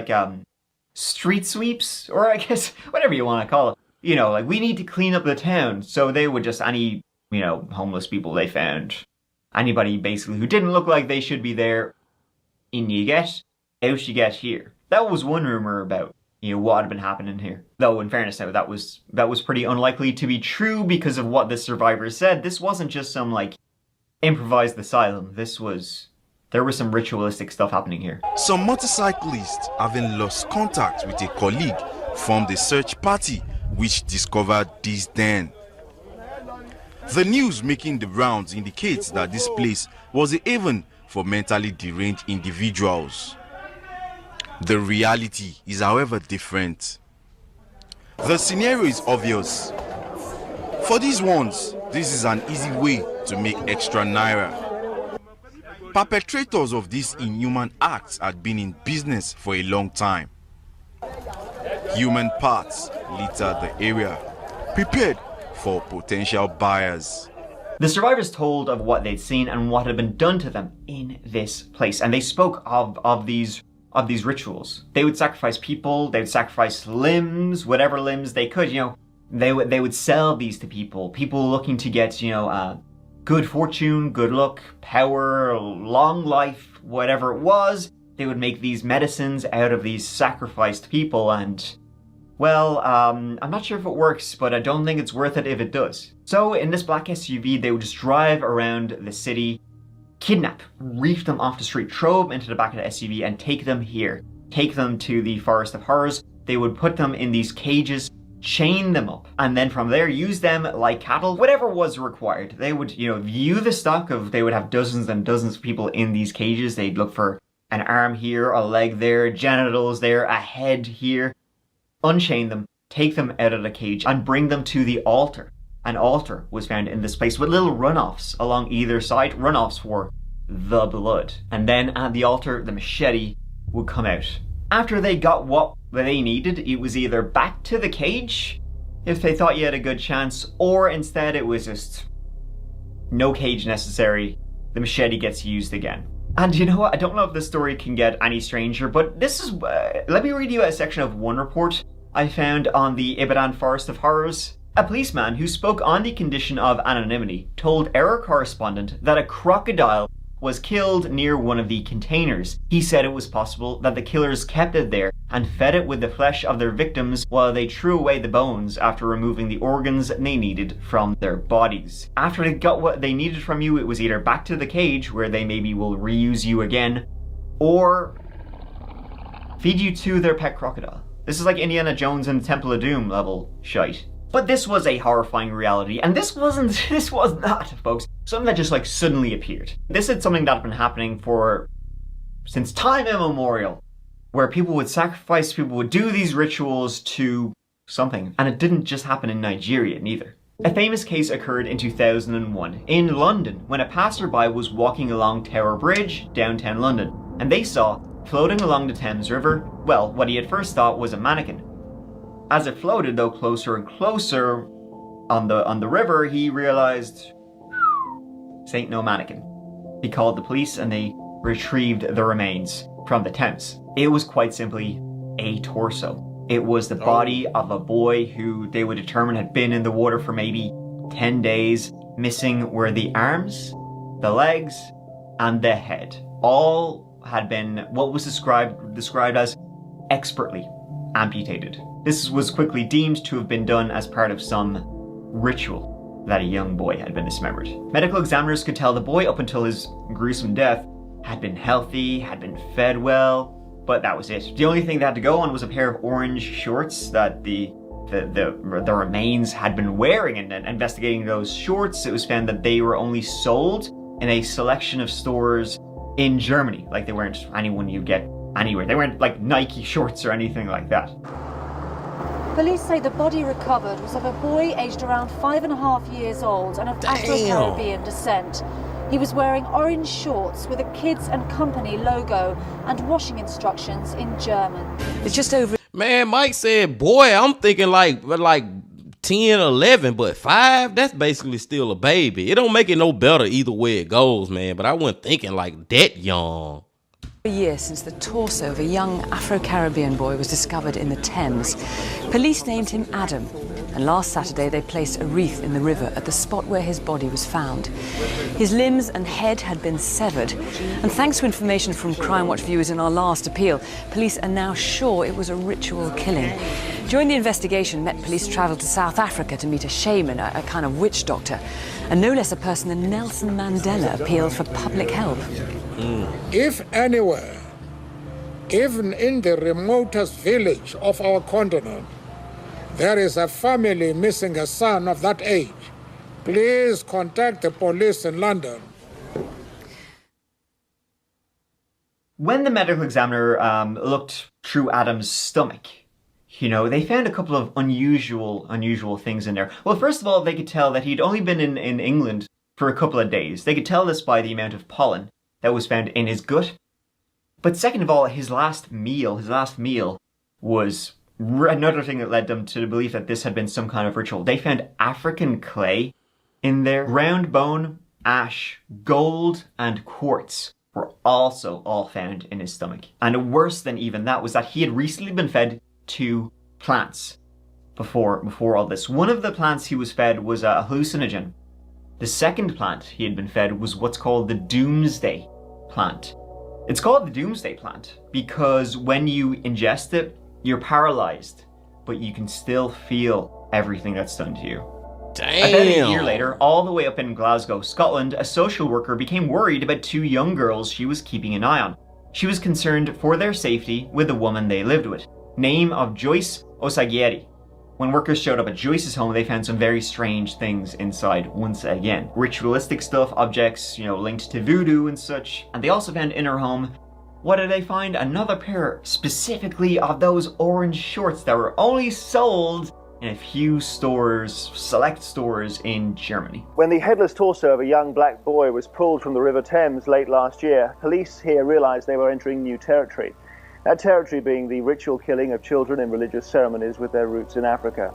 street sweeps, or I guess whatever you want to call it. You know, we need to clean up the town. So they would just, any, homeless people they found, anybody basically who didn't look like they should be there, in you get, out you get here. That was one rumor about what had been happening here. Though, in fairness now, that was pretty unlikely to be true because of what the survivors said. This wasn't just some, like, improvised asylum. There was some ritualistic stuff happening here. Some motorcyclists, having lost contact with a colleague, formed a search party which discovered this den. The news making the rounds indicates that this place was a haven for mentally deranged individuals. The reality is, however, different. The scenario is obvious. For these ones, this is an easy way to make extra naira. Perpetrators of these inhuman acts had been in business for a long time. Human parts litter the area, prepared for potential buyers. The survivors told of what they'd seen and what had been done to them in this place, and they spoke of these rituals. They would sacrifice people, they would sacrifice limbs, whatever limbs they could, they would sell these to people looking to get, good fortune, good luck, power, long life, whatever it was. They would make these medicines out of these sacrificed people, and, well, I'm not sure if it works, but I don't think it's worth it if it does. So in this black SUV, they would just drive around the city, kidnap, reef them off the street, throw them into the back of the SUV and take them here. Take them to the Forest of Horrors. They would put them in these cages, chain them up, and then from there use them like cattle, whatever was required. They would, view the stock of, they would have dozens and dozens of people in these cages. They'd look for an arm here, a leg there, genitals there, a head here. Unchain them, take them out of the cage, and bring them to the altar. An altar was found in this place with little runoffs along either side, runoffs for the blood. And then at the altar, the machete would come out. After they got what they needed, it was either back to the cage, if they thought you had a good chance, or instead it was just no cage necessary, the machete gets used again. And you know what, I don't know if this story can get any stranger, but this is, let me read you a section of one report I found on the Ibadan Forest of Horrors. A policeman who spoke on the condition of anonymity told our correspondent that a crocodile was killed near one of the containers. He said it was possible that the killers kept it there and fed it with the flesh of their victims while they threw away the bones after removing the organs they needed from their bodies. After they got what they needed from you, it was either back to the cage where they maybe will reuse you again, or feed you to their pet crocodile. This is like Indiana Jones and the Temple of Doom level shite. But this was a horrifying reality, and this was not, folks, something that just suddenly appeared. This is something that had been happening since time immemorial, where people would sacrifice, people would do these rituals to something, and it didn't just happen in Nigeria, neither. A famous case occurred in 2001 in London, when a passerby was walking along Tower Bridge, downtown London, and they saw, floating along the Thames River, well, what he at first thought was a mannequin. As it floated, though, closer and closer on the river, he realized, this ain't no mannequin. He called the police and they retrieved the remains from the Thames. It was quite simply a torso. It was the body of a boy who they would determine had been in the water for maybe 10 days. Missing were the arms, the legs, and the head. All had been what was described as expertly amputated. This was quickly deemed to have been done as part of some ritual that a young boy had been dismembered. Medical examiners could tell the boy, up until his gruesome death, had been healthy, had been fed well, but that was it. The only thing they had to go on was a pair of orange shorts that the remains had been wearing, and investigating those shorts, it was found that they were only sold in a selection of stores in Germany. Like, they weren't anyone you get anywhere. They weren't like Nike shorts or anything like that. Police say the body recovered was of a boy aged around 5.5 years old and of Afro-Caribbean descent. He was wearing orange shorts with a Kids and Company logo and washing instructions in German. It's just over. Man, Mike said, boy, I'm thinking like 10, 11, but 5, that's basically still a baby. It don't make it no better either way it goes, man, but I wasn't thinking like that young. A year since the torso of a young Afro-Caribbean boy was discovered in the Thames. Police named him Adam, and last Saturday they placed a wreath in the river at the spot where his body was found. His limbs and head had been severed, and thanks to information from Crime Watch viewers in our last appeal, police are now sure it was a ritual killing. During the investigation, Met Police travelled to South Africa to meet a shaman, a kind of witch doctor, and no less a person than Nelson Mandela appealed for public help. If anywhere, even in the remotest village of our continent, there is a family missing a son of that age, please contact the police in London. When the medical examiner looked through Adam's stomach, they found a couple of unusual things in there. Well, first of all, they could tell that he'd only been in England for a couple of days. They could tell this by the amount of pollen that was found in his gut. But second of all, his last meal was another thing that led them to the belief that this had been some kind of ritual. They found African clay in there. Round bone, ash, gold, and quartz were also all found in his stomach. And worse than even that was that he had recently been fed 2 plants before all this. One of the plants he was fed was a hallucinogen. The second plant he had been fed was what's called the Doomsday plant. It's called the Doomsday plant because when you ingest it, you're paralyzed, but you can still feel everything that's done to you. Damn. About a year later, all the way up in Glasgow, Scotland, a social worker became worried about 2 young girls she was keeping an eye on. She was concerned for their safety with the woman they lived with, name of Joyce Osagieri. When workers showed up at Joyce's home, they found some very strange things inside once again. Ritualistic stuff, objects, linked to voodoo and such. And they also found in her home, what did they find? Another pair, specifically of those orange shorts that were only sold in a few stores, select stores in Germany. When the headless torso of a young black boy was pulled from the River Thames late last year, police here realized they were entering new territory. That territory being the ritual killing of children in religious ceremonies with their roots in Africa.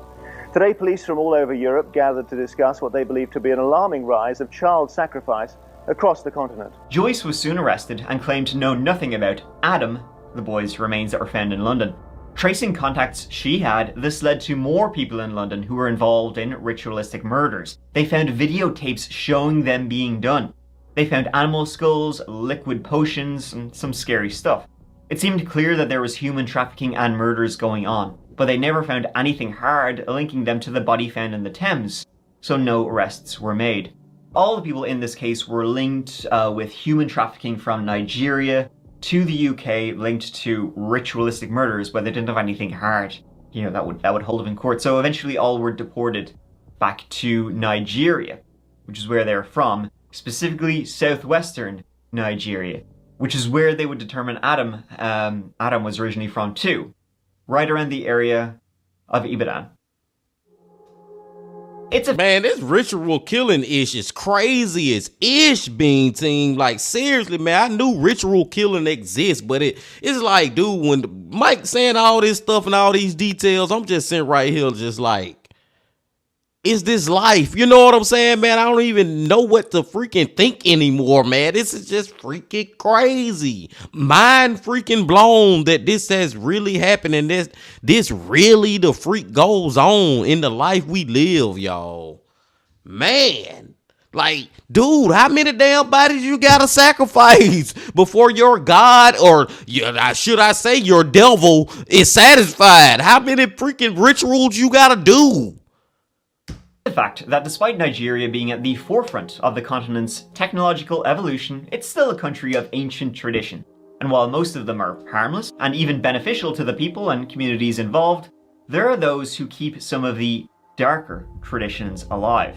Today, police from all over Europe gathered to discuss what they believe to be an alarming rise of child sacrifice across the continent. Joyce was soon arrested and claimed to know nothing about Adam, the boy's remains that were found in London. Tracing contacts she had, this led to more people in London who were involved in ritualistic murders. They found videotapes showing them being done. They found animal skulls, liquid potions, and some scary stuff. It seemed clear that there was human trafficking and murders going on, but they never found anything hard linking them to the body found in the Thames, so no arrests were made. All the people in this case were linked with human trafficking from Nigeria to the UK, linked to ritualistic murders, but they didn't have anything hard, that would hold them in court. So eventually all were deported back to Nigeria, which is where they're from, specifically southwestern Nigeria, which is where they would determine Adam was originally from too, right around the area of Ibadan. Man, this ritual killing ish is crazy as ish, Bean Team. Like, seriously, man, I knew ritual killing exists, but it's like, dude, when Mike saying all this stuff and all these details, I'm just sitting right here just like, is this life? You know what I'm saying, man? I don't even know what to freaking think anymore, man. This is just freaking crazy. Mind freaking blown that this has really happened and this really the freak goes on in the life we live, y'all. Man, like, dude, how many damn bodies you gotta sacrifice before your God, or should I say your devil, is satisfied? How many freaking rituals you gotta do? The fact that despite Nigeria being at the forefront of the continent's technological evolution, it's still a country of ancient tradition. And while most of them are harmless and even beneficial to the people and communities involved, there are those who keep some of the darker traditions alive.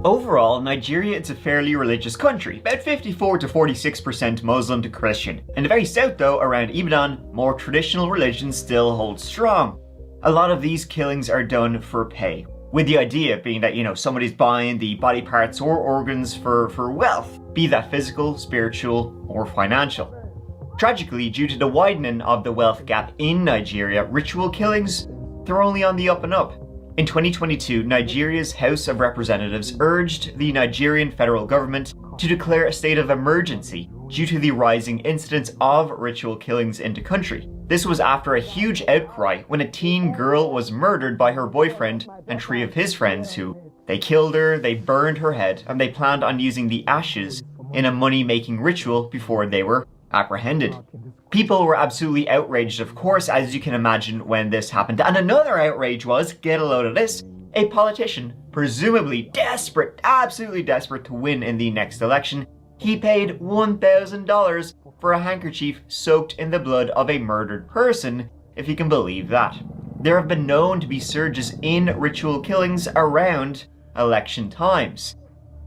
Overall, Nigeria is a fairly religious country, about 54 to 46% Muslim to Christian. In the very south though, around Ibadan, more traditional religions still hold strong. A lot of these killings are done for pay, with the idea being that, somebody's buying the body parts or organs for wealth, be that physical, spiritual, or financial. Tragically, due to the widening of the wealth gap in Nigeria, ritual killings, they're only on the up and up. In 2022, Nigeria's House of Representatives urged the Nigerian federal government to declare a state of emergency due to the rising incidence of ritual killings in the country. This was after a huge outcry when a teen girl was murdered by her boyfriend and 3 of his friends who they killed her, they burned her head, and they planned on using the ashes in a money-making ritual before they were apprehended. People were absolutely outraged, of course, as you can imagine when this happened. And another outrage was, get a load of this, a politician, presumably desperate, absolutely desperate to win in the next election, he paid $1,000 for a handkerchief soaked in the blood of a murdered person, if you can believe that. There have been known to be surges in ritual killings around election times.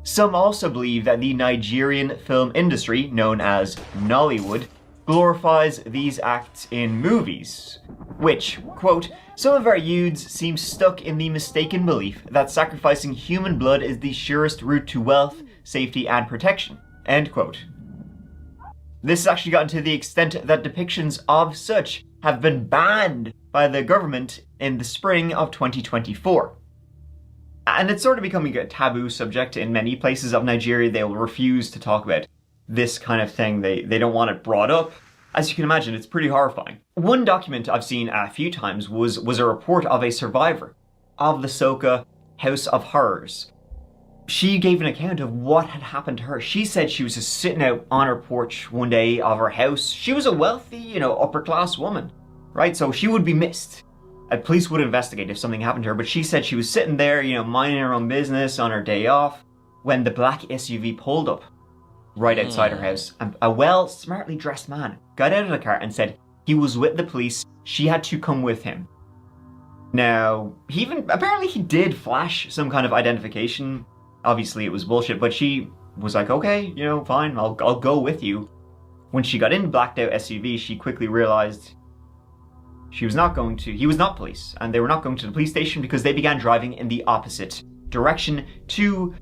Some also believe that the Nigerian film industry, known as Nollywood, glorifies these acts in movies, which, quote, some of our youths seem stuck in the mistaken belief that sacrificing human blood is the surest route to wealth, safety, and protection, end quote. This has actually gotten to the extent that depictions of such have been banned by the government in the spring of 2024. And it's sort of becoming a taboo subject in many places of Nigeria. They will refuse to talk about this kind of thing. They don't want it brought up. As you can imagine, it's pretty horrifying. One document I've seen a few times was a report of a survivor of the Soka House of Horrors. She gave an account of what had happened to her. She said she was just sitting out on her porch one day of her house. She was a wealthy, upper class woman, right? So she would be missed. Police would investigate if something happened to her, but she said she was sitting there, minding her own business on her day off when the black SUV pulled up right outside her house. And a smartly dressed man got out of the car and said he was with the police. She had to come with him. Now, apparently he did flash some kind of identification. Obviously it was bullshit, but she was like, okay, fine, I'll go with you. When she got in the blacked out SUV, she quickly realized he was not police, and they were not going to the police station because they began driving in the opposite direction to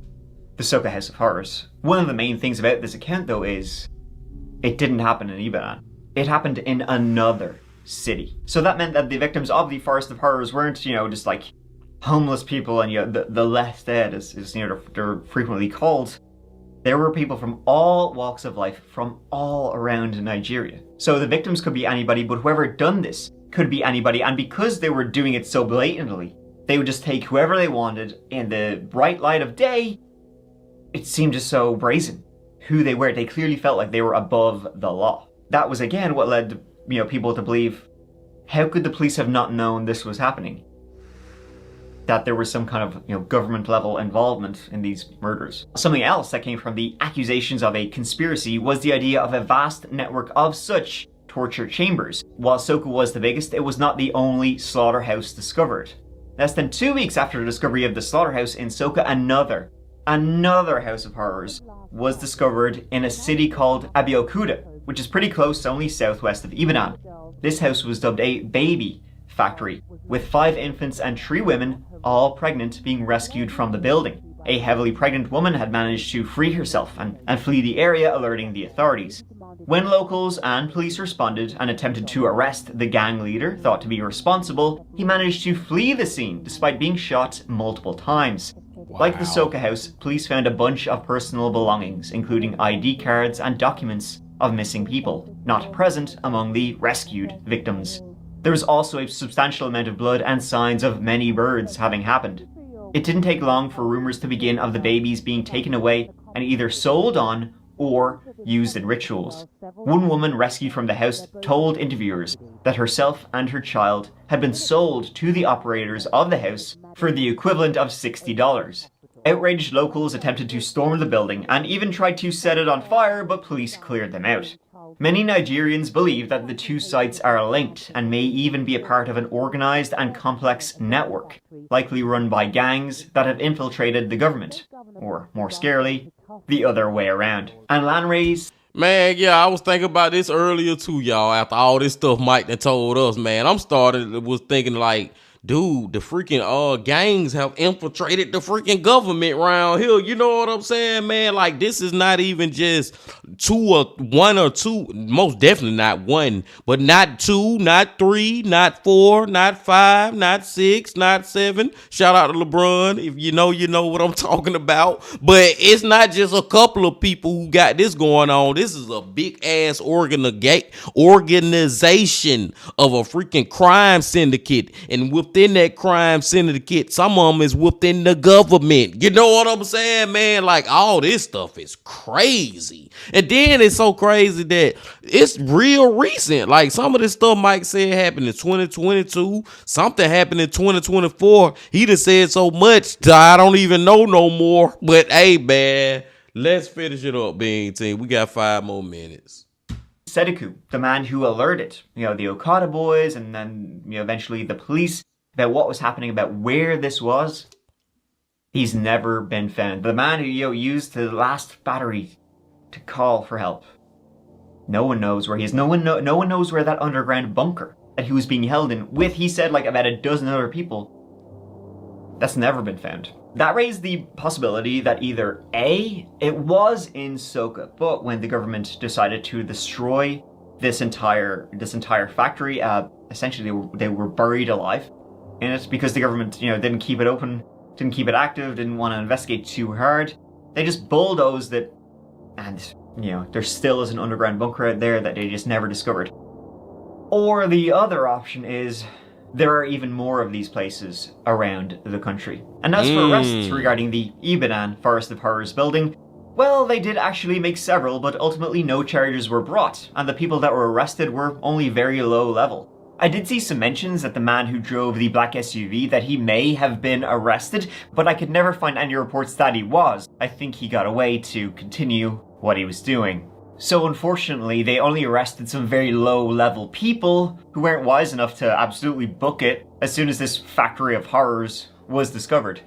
the Soka House of Horrors. One of the main things about this account, though, is it didn't happen in Ibadan. It happened in another city. So that meant that the victims of the Forest of Horrors weren't, just like homeless people and the less dead, as they're frequently called. There were people from all walks of life from all around Nigeria. So the victims could be anybody, but whoever had done this could be anybody, and because they were doing it so blatantly, they would just take whoever they wanted in the bright light of day. It seemed just so brazen who they were. They clearly felt like they were above the law. That was again what led people to believe, how could the police have not known this was happening? That there was some kind of government level involvement in these murders. Something else that came from the accusations of a conspiracy was the idea of a vast network of such torture chambers. While Soka was the biggest, it was not the only slaughterhouse discovered. Less than 2 weeks after the discovery of the slaughterhouse in Soka, another house of horrors was discovered in a city called Abeokuta, which is pretty close, only southwest of Ibadan. This house was dubbed a baby factory, with 5 infants and 3 women, all pregnant, being rescued from the building. A heavily pregnant woman had managed to free herself and flee the area, alerting the authorities. When locals and police responded and attempted to arrest the gang leader thought to be responsible, he managed to flee the scene despite being shot multiple times. Wow. Like the Soka house, police found a bunch of personal belongings, including ID cards and documents of missing people, not present among the rescued victims. There was also a substantial amount of blood and signs of many births having happened. It didn't take long for rumors to begin of the babies being taken away and either sold on or used in rituals. One woman rescued from the house told interviewers that herself and her child had been sold to the operators of the house for the equivalent of $60. Outraged locals attempted to storm the building and even tried to set it on fire, but police cleared them out. Many Nigerians believe that the two sites are linked and may even be a part of an organized and complex network, likely run by gangs that have infiltrated the government, or more scarily, the other way around. And Lanray's Man, yeah, I was thinking about this earlier too, y'all. After all this stuff Mike done told us, man, was thinking like dude, the freaking gangs have infiltrated the freaking government around here. You know what I'm saying, man? Like, this is not even just one or two. Most definitely not one, but not two, not three, not four, not five, not six, not seven. Shout out to LeBron. If you know what I'm talking about. But it's not just a couple of people who got this going on. This is a big ass organization of a freaking crime syndicate, and within that crime syndicate, some of them is within the government. You know what I'm saying, man? Like, all this stuff is crazy. And then it's so crazy that it's real recent. Like, some of this stuff Mike said happened in 2022. Something happened in 2024. He done said so much that I don't even know no more. But hey, man, let's finish it up, Bean Team. We got 5 more minutes. Sedeku, the man who alerted, the Okada boys and then, eventually the police about what was happening, about where this was, he's never been found. The man who, used the last battery to call for help. No one knows where he is. No one knows where that underground bunker that he was being held in with, he said, like about a dozen other people. That's never been found. That raised the possibility that either A, it was in Soka, but when the government decided to destroy this entire factory, essentially they were buried alive in it because the government, didn't keep it open, didn't keep it active, didn't want to investigate too hard. They just bulldozed it, and there still is an underground bunker out there that they just never discovered. Or the other option is there are even more of these places around the country. And as for arrests regarding the Ibadan Forest of Horrors building, well, they did actually make several, but ultimately no charges were brought, and the people that were arrested were only very low level. I did see some mentions that the man who drove the black SUV, that he may have been arrested, but I could never find any reports that he was. I think he got away to continue what he was doing. So unfortunately, they only arrested some very low-level people who weren't wise enough to absolutely book it as soon as this factory of horrors was discovered.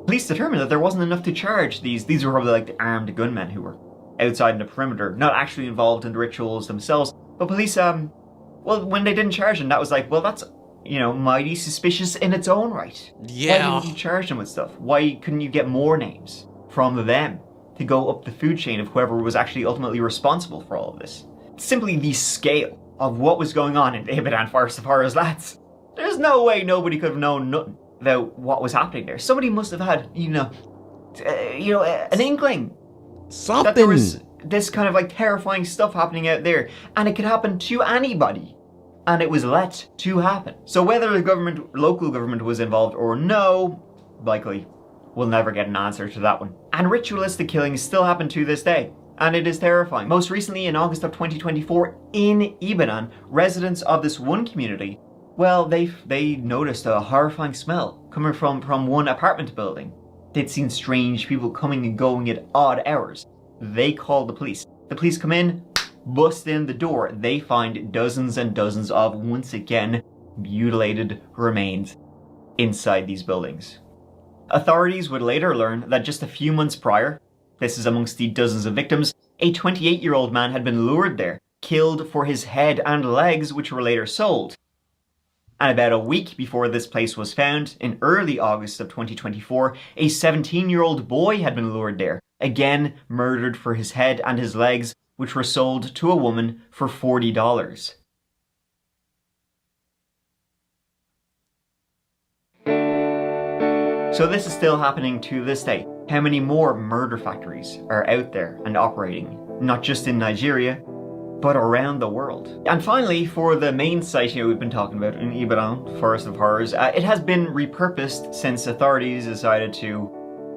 Police determined that there wasn't enough to charge these. These were probably like the armed gunmen who were outside in the perimeter, not actually involved in the rituals themselves. But police, well, when they didn't charge them, that was like, well, that's, mighty suspicious in its own right. Yeah. Why didn't you charge them with stuff? Why couldn't you get more names from them to go up the food chain of whoever was actually ultimately responsible for all of this? Simply the scale of what was going on in the Ibadan Forest of Horrors, lads. There's no way nobody could have known nothing about what was happening there. Somebody must have had, an inkling. Something. That there was this kind of like terrifying stuff happening out there, and it could happen to anybody. And it was let to happen. So whether the local government was involved or no, likely we'll never get an answer to that one. And ritualistic killings still happen to this day, and it is terrifying. Most recently, in August of 2024, in Ibadan, residents of this one community, well, they noticed a horrifying smell coming from one apartment building. They'd seen strange people coming and going at odd hours. They called the police. The police come in, bust in the door. They find dozens and dozens of, once again, mutilated remains inside these buildings. Authorities would later learn that just a few months prior, this is amongst the dozens of victims, a 28-year-old man had been lured there, killed for his head and legs, which were later sold. And about a week before this place was found, in early August of 2024, a 17-year-old boy had been lured there, again murdered for his head and his legs, which were sold to a woman for $40. So this is still happening to this day. How many more murder factories are out there and operating, not just in Nigeria, but around the world? And finally, for the main site we've been talking about in Ibadan, Forest of Horrors, it has been repurposed since authorities decided to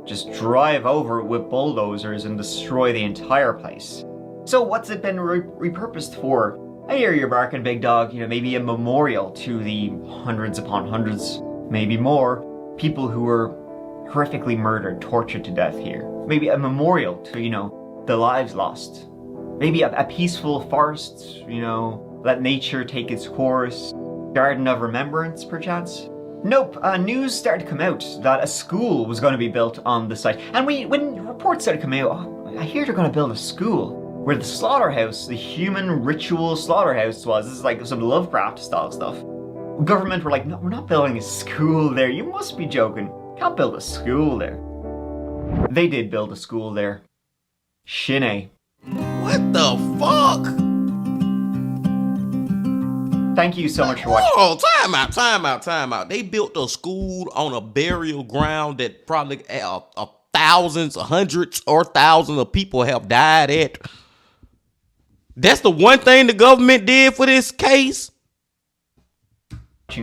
just drive over it with bulldozers and destroy the entire place. So what's it been repurposed for? I hear you're barking, big dog. Maybe a memorial to the hundreds upon hundreds, maybe more, people who were horrifically murdered, tortured to death here. Maybe a memorial to, the lives lost. Maybe a peaceful forest, let nature take its course. Garden of remembrance, perchance? Nope, news started to come out that a school was going to be built on the site. And when reports started coming out, I hear they're going to build a school where the slaughterhouse, the human ritual slaughterhouse was. This is like some Lovecraft style stuff. Government were like, no, we're not building a school there. You must be joking. Can't build a school there. They did build a school there. Shinay. What the fuck? Thank you so much for watching. Oh, time out. They built a school on a burial ground that probably thousands, hundreds, or thousands of people have died at. That's the one thing the government did for this case.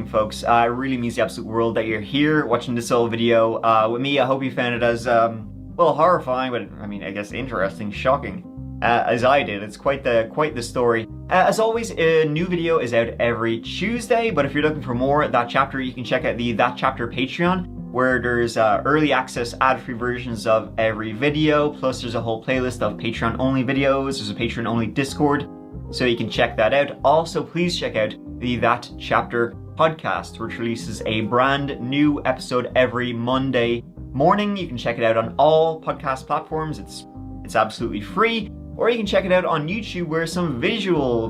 Folks, it really means the absolute world that you're here watching this whole video with me. I hope you found it as well, horrifying, but I mean, I guess interesting, shocking, as I did. It's quite the story. As always, a new video is out every Tuesday, but if you're looking for more That Chapter, you can check out the That Chapter Patreon, where there's early access ad-free versions of every video, plus there's a whole playlist of Patreon only videos. There's a Patreon only Discord, so you can check that out. Also, please check out the That Chapter podcast, which releases a brand new episode every Monday morning. You can check it out on all podcast platforms. It's absolutely free, or you can check it out on YouTube, where some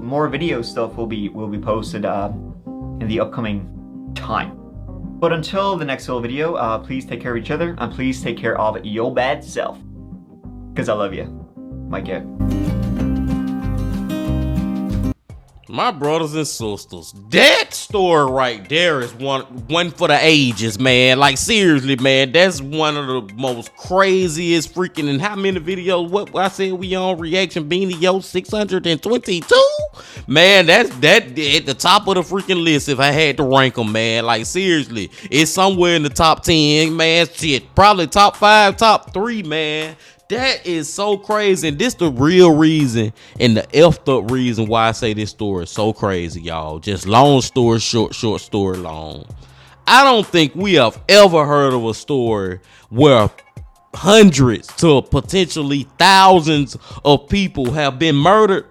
more video stuff will be posted in the upcoming time. But until the next whole video, please take care of each other, and please take care of your bad self, because I love you. Mike out. My brothers and sisters, that story right there is one for the ages, man. Like, seriously, man, that's one of the most craziest freaking, and how many videos, what I said we on Reaction Beanie Yo 622? Man, that's at the top of the freaking list if I had to rank them, man. Like, seriously, it's somewhere in the top 10, man. Shit, probably top 5, top 3, man. That is so crazy, and this the real reason and the effed up reason why I say this story is so crazy, y'all. Just long story short, short story long. I don't think we have ever heard of a story where hundreds to potentially thousands of people have been murdered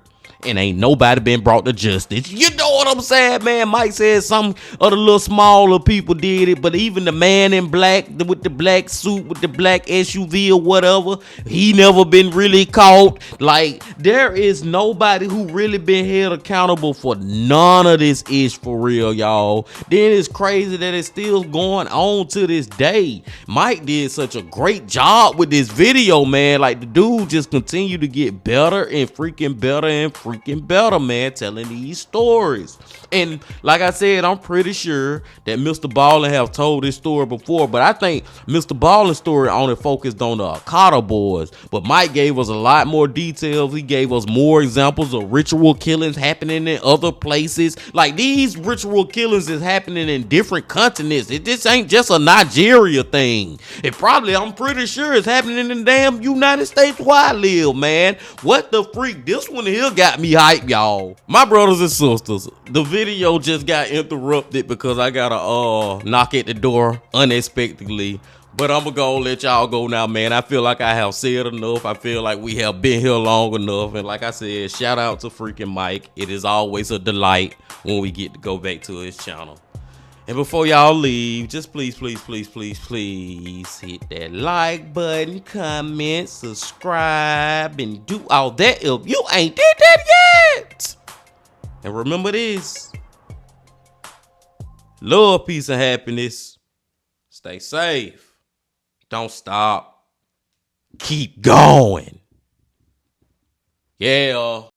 and ain't nobody been brought to justice. You know what I'm saying, man? Mike said some of the little smaller people did it, but even the man in black with the black suit with the black SUV or whatever, he never been really caught. Like, there is nobody who really been held accountable for none of this ish, for real, y'all. Then it's crazy that it's still going on to this day. Mike did such a great job with this video, man. Like, the dude just continued to get better and freaking better and freaking better, man, telling these stories. And like I said, I'm pretty sure that Mr. Ballin have told this story before, but I think Mr. Ballin's story only focused on the Okada boys, but Mike gave us a lot more details. He gave us more examples of ritual killings happening in other places. Like, these ritual killings is happening in different continents. This ain't just a Nigeria thing. It probably, I'm pretty sure it's happening in the damn United States where I live, man. What the freak? This one here got me hype, y'all. My brothers and sisters, the video just got interrupted because I gotta knock at the door unexpectedly, but I'm gonna let y'all go now, man. I feel like I have said enough. I feel like we have been here long enough, and like I said, shout out to freaking Mike. It is always a delight when we get to go back to his channel. And before y'all leave, just please hit that like button, comment, subscribe, and do all that if you ain't did that yet. And remember this: love, peace, and happiness. Stay safe. Don't stop. Keep going. Yeah.